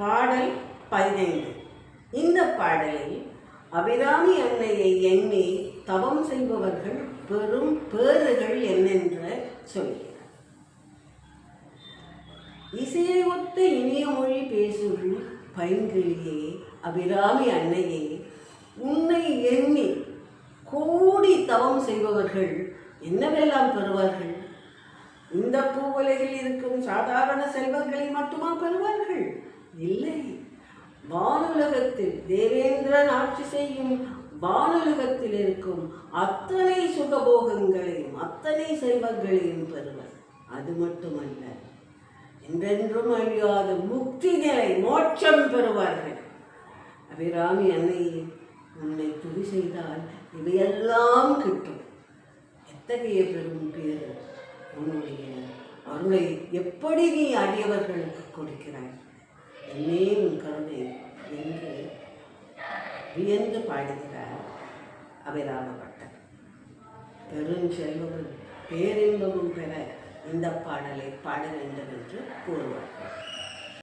பாடல் 15. இந்த பாடலில் அபிராமி அன்னையை எண்ணி தவம் செய்பவர்கள் பெரும் பேறுகள் என்னென்ற சொல்கிறார். இசையை ஒத்த இனிய மொழி பேசும் பைங்கிளியே, அபிராமி அன்னையே, உன்னை எண்ணி கோடி தவம் செய்பவர்கள் என்னவெல்லாம் பெறுவார்கள்? இந்த பூவுலகில் இருக்கும் சாதாரண செல்வங்களை மட்டுமா பெறுவார்கள்? இல்லை, வானுலகத்தில் தேவேந்திரன் ஆட்சி செய்யும் வானுலகத்தில் இருக்கும் அத்தனை சுகபோகங்களையும் அத்தனை செல்வங்களையும் பெறுவர். அது மட்டுமல்ல, என்றென்றும் அழியாத முக்தி நிலை மோட்சம் பெறுவார்கள். அபிராமி அன்னையை உன்னை துதி செய்தால் இவையெல்லாம் கிட்டும். எத்தகைய பெரும் பேரு! உன்னுடைய அருளை எப்படி நீ அடியவர்களுக்கு கொடுக்கிறாய்? என்னே உன் கருணை என்று வியந்து பாடுகிறார் அபிராம பட்டர். பெருஞ்செல்வமும் பேரின்பமும் பெற இந்த பாடலை பாட வேண்டும் என்று கூறுவார்கள்.